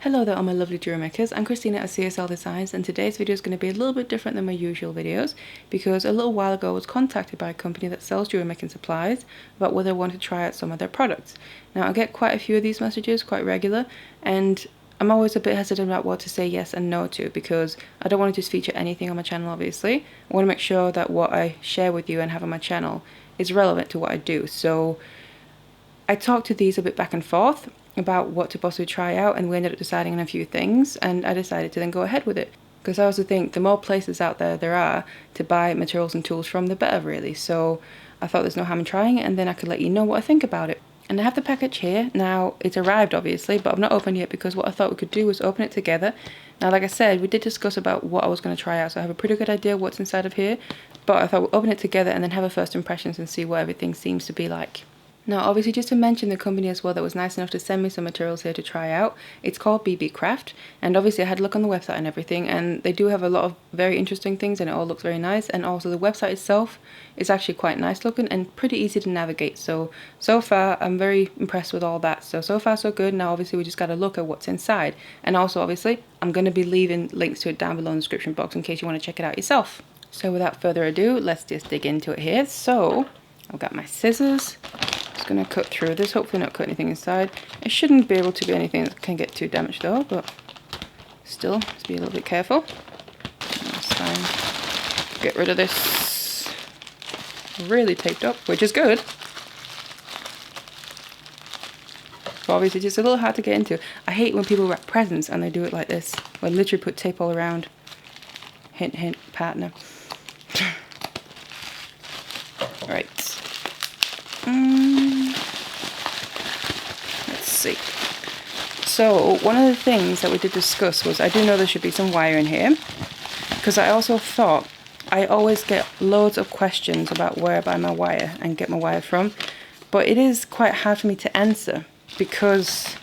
Hello there all my lovely jewelry makers, I'm Christina at CSLdesigns and today's video is going to be a little bit different than my usual videos because a little while ago I was contacted by a company that sells jewelry making supplies about whether I want to try out some of their products. Now I get quite a few of these messages, quite regular, and I'm always a bit hesitant about what to say yes and no to because I don't want to just feature anything on my channel obviously. I want to make sure that what I share with you and have on my channel is relevant to what I do. So I talked to these a bit back and forth about what to possibly try out, and we ended up deciding on a few things, and I decided to then go ahead with it because I also think the more places out there are to buy materials and tools from, the better really. So I thought there's no harm in trying it, and then I could let you know what I think about it. And I have the package here now. It's arrived obviously, but I've not opened it yet because what I thought we could do was open it together. Now like I said, we did discuss about what I was going to try out, so I have a pretty good idea what's inside of here, but I thought we'd open it together and then have a first impressions and see what everything seems to be like. Now obviously just to mention the company as well that was nice enough to send me some materials here to try out. It's called Beebeecraft, and obviously I had a look on the website and everything, and they do have a lot of very interesting things and it all looks very nice, and also the website itself is actually quite nice looking and pretty easy to navigate. So far I'm very impressed with all that. So far so good. Now obviously we just got to look at what's inside, and also obviously I'm going to be leaving links to it down below in the description box in case you want to check it out yourself. So without further ado, let's just dig into it here. So I've got my scissors. Just going to cut through this, hopefully not cut anything inside. It shouldn't be able to be anything that can get too damaged though, but still, just be a little bit careful. That's fine. Get rid of this. Really taped up, which is good. But obviously just a little hard to get into. I hate when people wrap presents and they do it like this, where they literally put tape all around. Hint, hint, partner. Right. Let's see. So one of the things that we did discuss was, I do know there should be some wire in here, because I also thought I always get loads of questions about where I buy my wire and get my wire from, but it is quite hard for me to answer because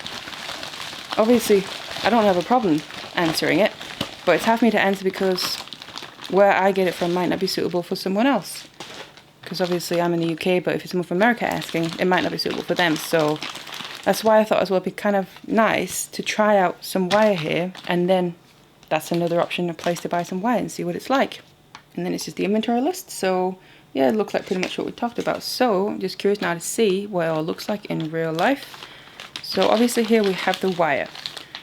obviously I don't have a problem answering it, but it's hard for me to answer because where I get it from might not be suitable for someone else. Because obviously I'm in the UK, but if it's someone from America asking, it might not be suitable for them. So that's why I thought as well it'd be kind of nice to try out some wire here, and then that's another option, a place to buy some wire and see what it's like. And then it's just the inventory list. So yeah, it looks like pretty much what we talked about. So I'm just curious now to see what it all looks like in real life. So obviously here we have the wire.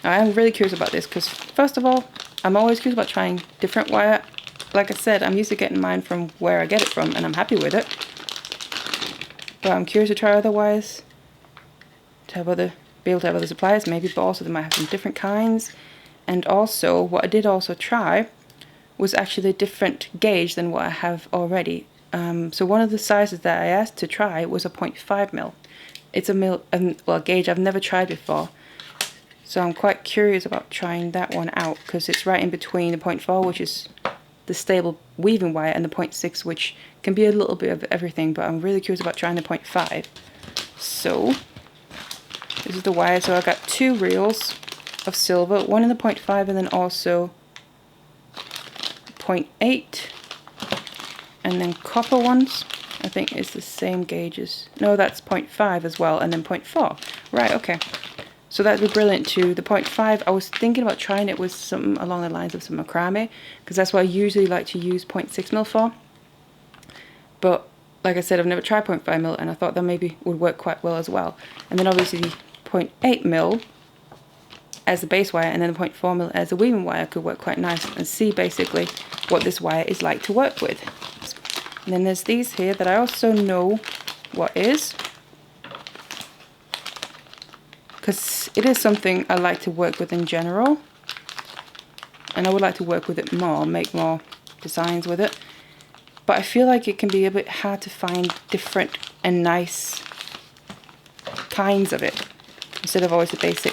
Now I'm really curious about this because first of all, I'm always curious about trying different wire. Like I said, I'm used to getting mine from where I get it from, and I'm happy with it. But I'm curious to try other wires, to be able to have other suppliers maybe, but also they might have some different kinds. And also, what I did also try was actually a different gauge than what I have already. So one of the sizes that I asked to try was a 0.5 mil. It's a gauge I've never tried before. So I'm quite curious about trying that one out, because it's right in between the 0.4, which is the stable weaving wire, and the 0.6, which can be a little bit of everything, but I'm really curious about trying the 0.5. So this is the wire. So I got 2 reels of silver, one in the 0.5 and then also 0.8, and then copper ones. I think it's the same gauges. No, that's 0.5 as well, and then 0.4. Right, okay. So that would be brilliant too. The 0.5, I was thinking about trying it with something along the lines of some macrame, because that's what I usually like to use 0.6 mil for. But like I said, I've never tried 0.5 mil, and I thought that maybe would work quite well as well. And then obviously the 0.8 mil as the base wire, and then the 0.4 mil as the weaving wire could work quite nice, and see basically what this wire is like to work with. And then there's these here that I also know what is, because it is something I like to work with in general, and I would like to work with it more, make more designs with it, but I feel like it can be a bit hard to find different and nice kinds of it, instead of always the basic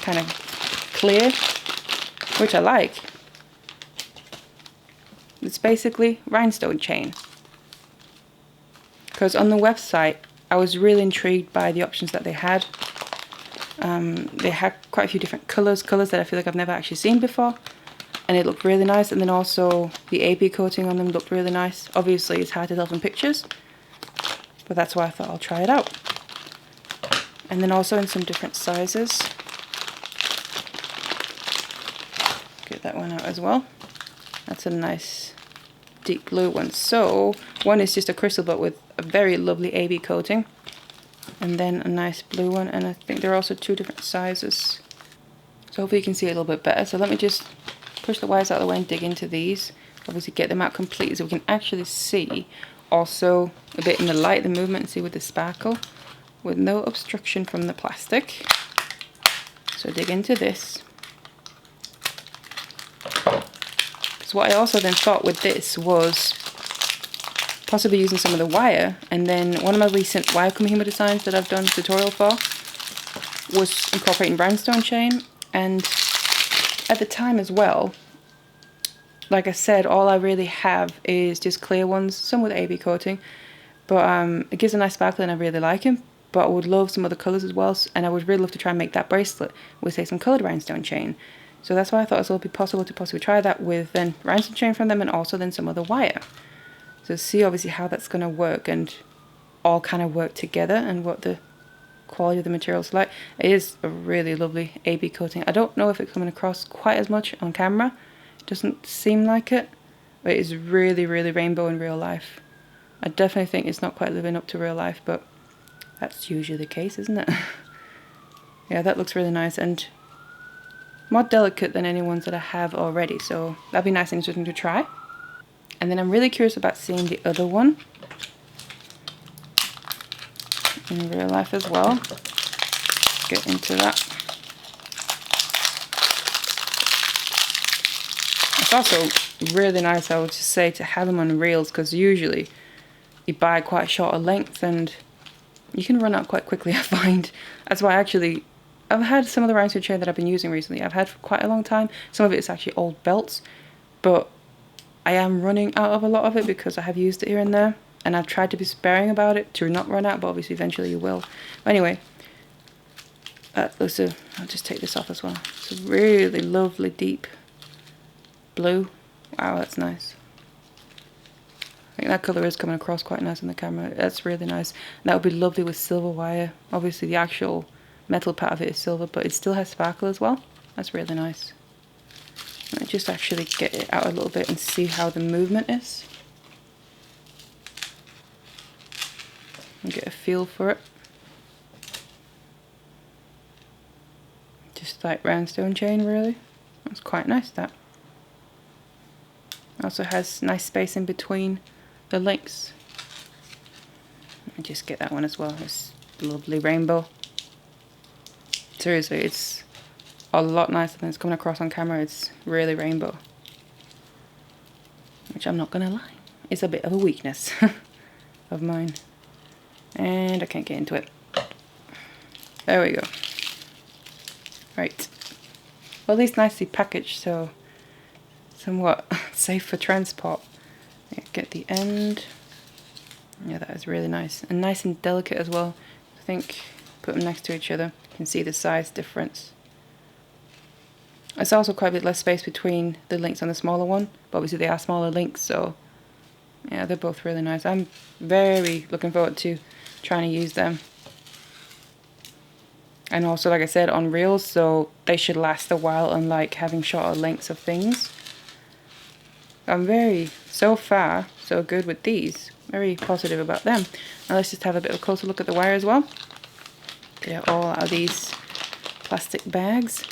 kind of clear, which I like. It's basically Rhinestone Chain, because on the website I was really intrigued by the options that they had. They had quite a few different colours that I feel like I've never actually seen before, and it looked really nice. And then also the AB coating on them looked really nice. Obviously it's hard to tell from pictures, but that's why I thought I'll try it out. And then also in some different sizes. get that one out as well. That's a nice deep blue one. So one is just a crystal but with a very lovely AB coating, and then a nice blue one, and I think there are also two different sizes. So hopefully you can see it a little bit better. So let me just push the wires out of the way and dig into these. Obviously get them out completely so we can actually see also a bit in the light, the movement, and see with the sparkle with no obstruction from the plastic. So dig into this. So what I also then thought with this was possibly using some of the wire, and then one of my recent wire Camino designs that I've done a tutorial for was incorporating Rhinestone Chain, and at the time as well, like I said, all I really have is just clear ones, some with AB coating, but it gives a nice sparkle and I really like them, but I would love some other colours as well, and I would really love to try and make that bracelet with, say, some coloured Rhinestone Chain. So that's why I thought it would be possible to possibly try that with then Rhinestone Chain from them and also then some other wire. So see obviously how that's going to work and all kind of work together and what the quality of the material is like. It is a really lovely AB coating. I don't know if it's coming across quite as much on camera. It doesn't seem like it, but it is really, really rainbow in real life. I definitely think it's not quite living up to real life, but that's usually the case, isn't it? Yeah, that looks really nice and more delicate than any ones that I have already, so that'd be nice and interesting to try. And then I'm really curious about seeing the other one in real life as well. Let's get into that. It's also really nice, I would just say, to have them on reels, because usually you buy quite shorter length and you can run out quite quickly, I find. That's why actually I've had some of the Rhinestone Chain that I've been using recently. I've had for quite a long time. Some of it is actually old belts, but I am running out of a lot of it because I have used it here and there, and I've tried to be sparing about it to not run out, but obviously eventually you will. But anyway, I'll just take this off as well. It's a really lovely deep blue. Wow, that's nice. I think that colour is coming across quite nice on the camera. That's really nice. And that would be lovely with silver wire. Obviously the actual metal part of it is silver, but it still has sparkle as well. That's really nice. Let me just actually get it out a little bit and see how the movement is. And get a feel for it. Just like Rhinestone Chain, really. That's quite nice, that. Also has nice space in between the links. Let me just get that one as well. It's lovely rainbow. Seriously, it's a lot nicer than it's coming across on camera. It's really rainbow. Which I'm not gonna lie, it's a bit of a weakness of mine. And I can't get into it. There we go. Right. Well, at least nicely packaged, so somewhat safe for transport. Get the end. Yeah, that is really nice. And nice and delicate as well. I think, put them next to each other, you can see the size difference. It's also quite a bit less space between the links on the smaller one, but obviously they are smaller links, so yeah, they're both really nice. I'm very looking forward to trying to use them. And also, like I said, on reels, so they should last a while, unlike having shorter lengths of things. I'm so far, so good with these. Very positive about them. Now let's just have a bit of a closer look at the wire as well. They're all out of these plastic bags.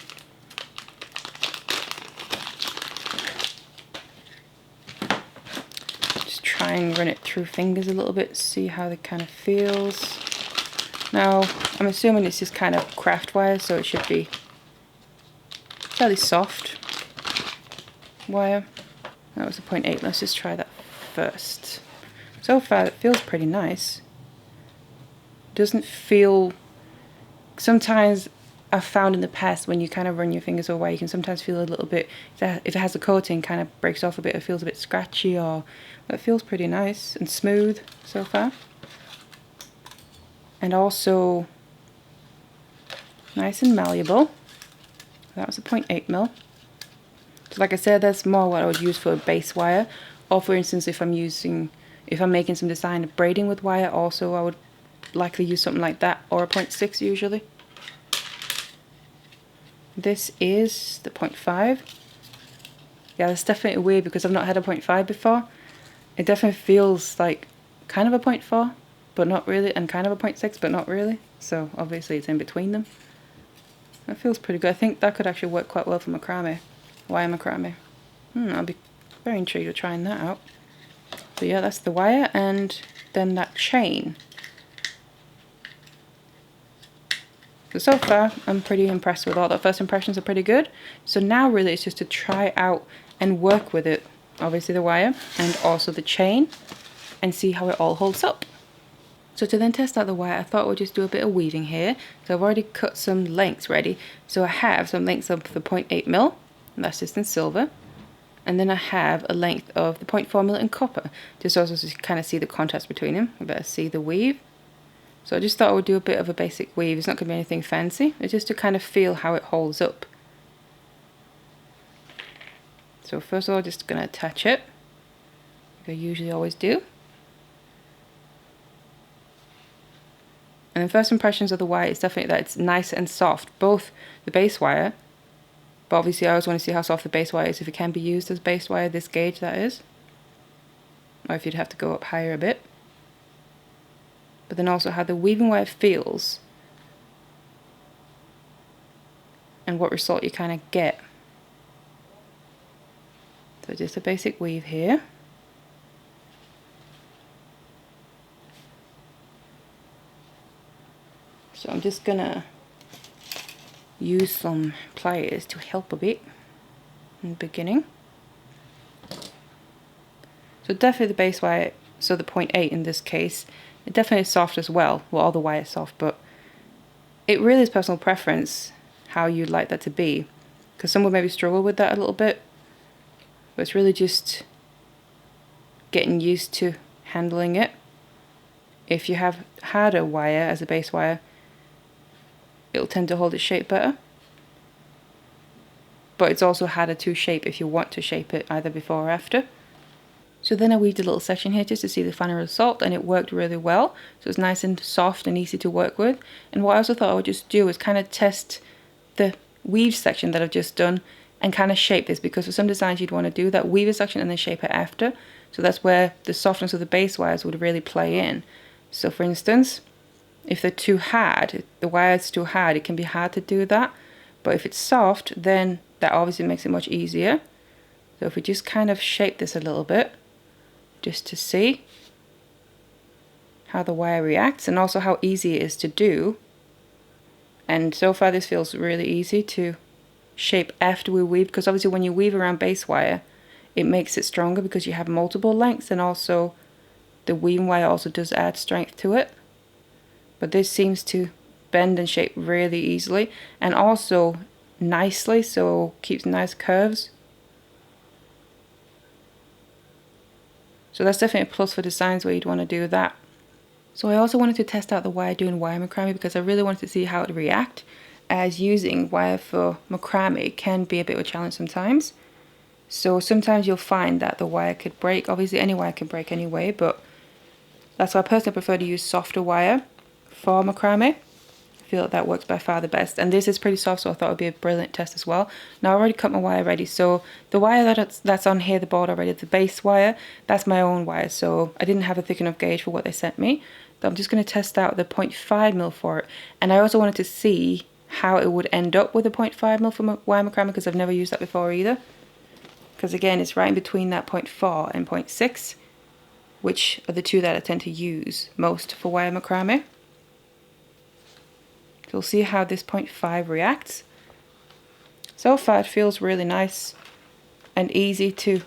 Just try and run it through fingers a little bit, see how it kind of feels. Now, I'm assuming it's just kind of craft wire, so it should be fairly soft wire. That was a 0.8. Let's just try that first. So far, it feels pretty nice. Doesn't feel... Sometimes I've found in the past when you kind of run your fingers away, you can sometimes feel a little bit, if it has a coating, kind of breaks off a bit, it feels a bit scratchy, or but it feels pretty nice and smooth so far. And also nice and malleable. That was a 0.8 mil. So like I said, that's more what I would use for a base wire, or for instance if I'm making some design of braiding with wire, also I would likely use something like that, or a 0.6 usually. This is the 0.5. Yeah, that's definitely weird because I've not had a 0.5 before. It definitely feels like kind of a 0.4, but not really, and kind of a 0.6, but not really. So obviously it's in between them. That feels pretty good. I think that could actually work quite well for macrame, wire macrame. I'll be very intrigued with trying that out. But yeah, that's the wire, and then that chain. So far, I'm pretty impressed with all. The first impressions are pretty good. So now really it's just to try out and work with it. Obviously the wire and also the chain, and see how it all holds up. So to then test out the wire, I thought we'd just do a bit of weaving here. So I've already cut some lengths ready. So I have some lengths of the 0.8 mil, and that's just in silver. And then I have a length of the 0.4 mil in copper, just also to kind of see the contrast between them. You better see the weave. So I just thought I would do a bit of a basic weave. It's not going to be anything fancy. It's just to kind of feel how it holds up. So first of all, just going to attach it, like I usually always do. And then first impressions of the wire is definitely that it's nice and soft, both the base wire, but obviously I always want to see how soft the base wire is, if it can be used as base wire, this gauge that is, or if you'd have to go up higher a bit. But then also how the weaving wire feels and what result you kind of get. So just a basic weave here. So I'm just gonna use some pliers to help a bit in the beginning. So definitely the base wire, so the 0.8 in this case, it definitely is soft as well. Well, all the wire is soft, but it really is personal preference how you'd like that to be, because some would maybe struggle with that a little bit, but it's really just getting used to handling it. If you have harder wire as a base wire, it'll tend to hold its shape better, but it's also harder to shape if you want to shape it either before or after. So then I weaved a little section here just to see the final result, and it worked really well. So it's nice and soft and easy to work with. And what I also thought I would just do is kind of test the weave section that I've just done and kind of shape this, because for some designs you'd want to do that weave section and then shape it after. So that's where the softness of the base wires would really play in. So for instance, if they're too hard, if the wire's too hard, it can be hard to do that. But if it's soft, then that obviously makes it much easier. So if we just kind of shape this a little bit, just to see how the wire reacts and also how easy it is to do. And so far this feels really easy to shape after we weave, because obviously when you weave around base wire, it makes it stronger because you have multiple lengths, and also the weaving wire also does add strength to it. But this seems to bend and shape really easily and also nicely, so keeps nice curves. So that's definitely a plus for designs where you'd want to do that. So I also wanted to test out the wire doing wire macrame, because I really wanted to see how it would react, as using wire for macrame can be a bit of a challenge sometimes. So sometimes you'll find that the wire could break. Obviously any wire can break anyway, but that's why I personally prefer to use softer wire for macrame. I feel like that works by far the best, and this is pretty soft, so I thought it would be a brilliant test as well. Now I've already cut my wire ready, so the wire that's on here, the board already, the base wire, that's my own wire, so I didn't have a thick enough gauge for what they sent me. So I'm just going to test out the 0.5 mil for it, and I also wanted to see how it would end up with a 0.5 mil for wire macrame, because I've never used that before either. Because again, it's right in between that 0.4 and 0.6, which are the two that I tend to use most for wire macrame. So we'll see how this 0.5 reacts. So far it feels really nice and easy to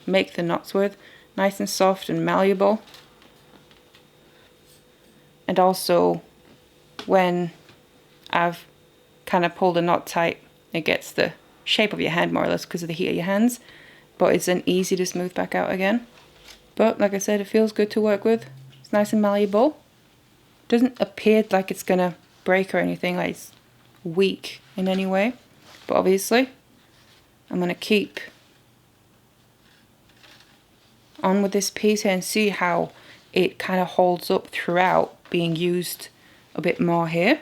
make the knots with. Nice and soft and malleable. And also when I've kind of pulled a knot tight, it gets the shape of your hand more or less because of the heat of your hands. But it's then easy to smooth back out again. But like I said, it feels good to work with. It's nice and malleable. Doesn't appear like it's gonna break or anything, like it's weak in any way, but obviously I'm gonna keep on with this piece here and see how it kind of holds up throughout being used a bit more here.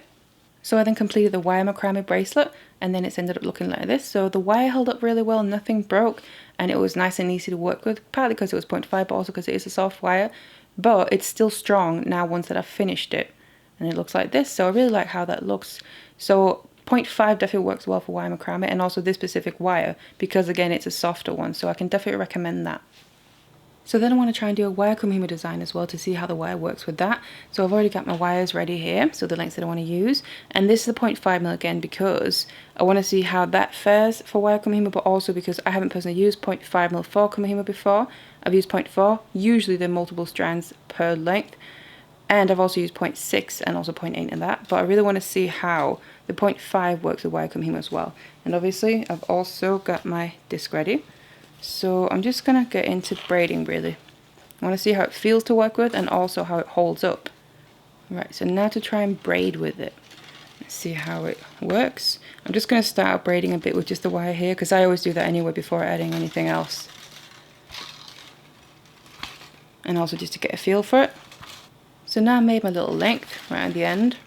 So I then completed the wire macrame bracelet, and then it's ended up looking like this. So the wire held up really well, nothing broke, and it was nice and easy to work with, partly because it was 0.5 but also because it is a soft wire, but it's still strong now once that I've finished it, and it looks like this. So I really like how that looks. So 0.5 definitely works well for wire macrame, and also this specific wire, because again it's a softer one, so I can definitely recommend that. So then I want to try and do a wire Camino design as well to see how the wire works with that. So I've already got my wires ready here, so the lengths that I want to use. And this is the 0.5 mil again because I want to see how that fares for wire Camino, but also because I haven't personally used 0.5 mil for Camino before. I've used 0.4, usually they're multiple strands per length. And I've also used 0.6 and also 0.8 in that. But I really want to see how the 0.5 works with wire Camino as well. And obviously I've also got my disc ready. So I'm just going to get into braiding really. I want to see how it feels to work with and also how it holds up. Right, so now to try and braid with it. Let's see how it works. I'm just going to start out braiding a bit with just the wire here because I always do that anyway before adding anything else. And also just to get a feel for it. So now I made my little length right at the end,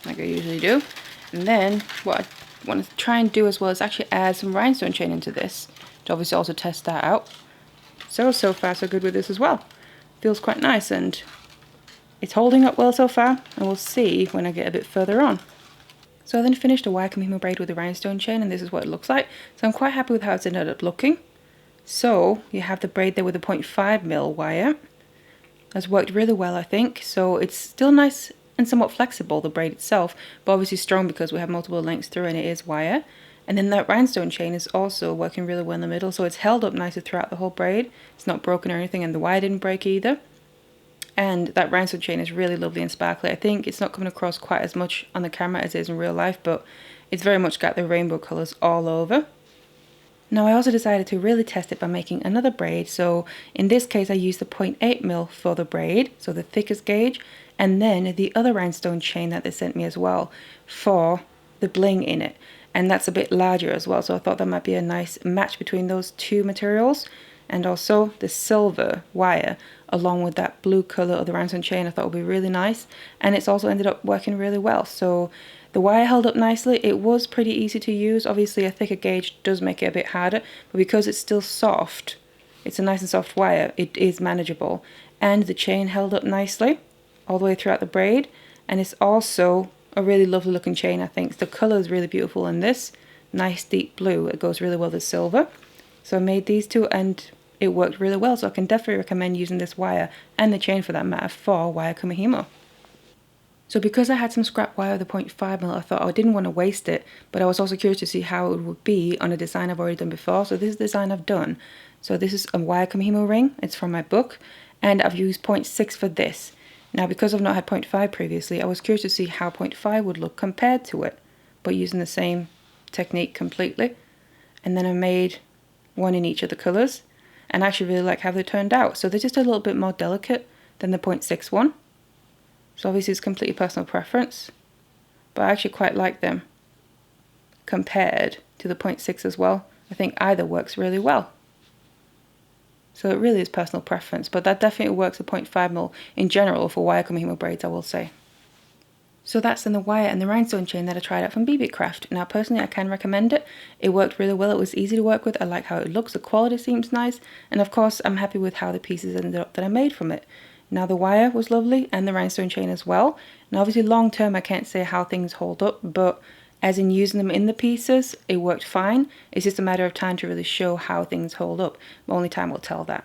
like I usually do. And then what I want to try and do as well is actually add some rhinestone chain into this. To obviously also test that out. So far so good with this as well. Feels quite nice and it's holding up well so far, and we'll see when I get a bit further on. So I then finished a wire Camino braid with the rhinestone chain, and this is what it looks like. So I'm quite happy with how it's ended up looking. So you have the braid there with a 0.5 mil wire. That's worked really well, I think. So it's still nice and somewhat flexible, the braid itself, but obviously strong because we have multiple lengths through and it is wire. And then that rhinestone chain is also working really well in the middle, so it's held up nicely throughout the whole braid. It's not broken or anything, and the wire didn't break either. And that rhinestone chain is really lovely and sparkly. I think it's not coming across quite as much on the camera as it is in real life, but it's very much got the rainbow colours all over. Now I also decided to really test it by making another braid, so in this case I used the 0.8 mil for the braid, so the thickest gauge, and then the other rhinestone chain that they sent me as well for the bling in it. And that's a bit larger as well, so I thought that might be a nice match between those two materials. And also the silver wire along with that blue colour of the rhinestone chain I thought would be really nice. And it's also ended up working really well. So the wire held up nicely. It was pretty easy to use. Obviously a thicker gauge does make it a bit harder, but because it's still soft, it's a nice and soft wire, it is manageable. And the chain held up nicely all the way throughout the braid. And it's also a really lovely looking chain, I think. The colour is really beautiful in this. Nice deep blue. It goes really well with silver. So I made these two and it worked really well. So I can definitely recommend using this wire and the chain for that matter for wire Camino. So because I had some scrap wire with the 0.5 mil, I thought I didn't want to waste it, but I was also curious to see how it would be on a design I've already done before. So this is the design I've done. So this is a wire Camino ring. It's from my book, and I've used 0.6 for this. Now because I've not had 0.5 previously, I was curious to see how 0.5 would look compared to it, but using the same technique completely. And then I made one in each of the colours, and I actually really like how they turned out. So they're just a little bit more delicate than the 0.6 one. So obviously it's completely personal preference, but I actually quite like them compared to the 0.6 as well. I think either works really well. So it really is personal preference, but that definitely works at 0.5 mil in general for wire Camino braids, I will say. So that's then the wire and the rhinestone chain that I tried out from Beebeecraft. Now personally I can recommend it. It worked really well, it was easy to work with, I like how it looks, the quality seems nice, and of course I'm happy with how the pieces ended up that I made from it. Now the wire was lovely and the rhinestone chain as well. Now obviously long term I can't say how things hold up, but as in using them in the pieces, it worked fine. It's just a matter of time to really show how things hold up. Only time will tell that.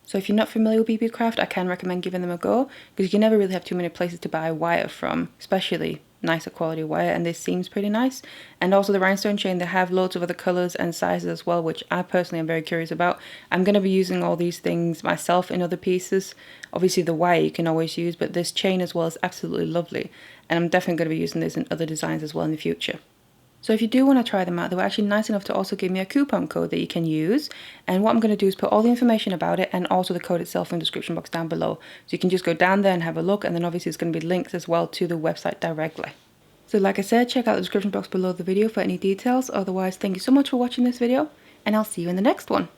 So if you're not familiar with Beebeecraft, I can recommend giving them a go, because you can never really have too many places to buy wire from, especially nicer quality wire, and this seems pretty nice. And also the rhinestone chain, they have loads of other colours and sizes as well, which I personally am very curious about. I'm going to be using all these things myself in other pieces. Obviously the wire you can always use, but this chain as well is absolutely lovely, and I'm definitely going to be using this in other designs as well in the future. So if you do want to try them out, they were actually nice enough to also give me a coupon code that you can use. And what I'm going to do is put all the information about it and also the code itself in the description box down below. So you can just go down there and have a look, and then obviously it's going to be links as well to the website directly. So like I said, check out the description box below the video for any details. Otherwise, thank you so much for watching this video, and I'll see you in the next one.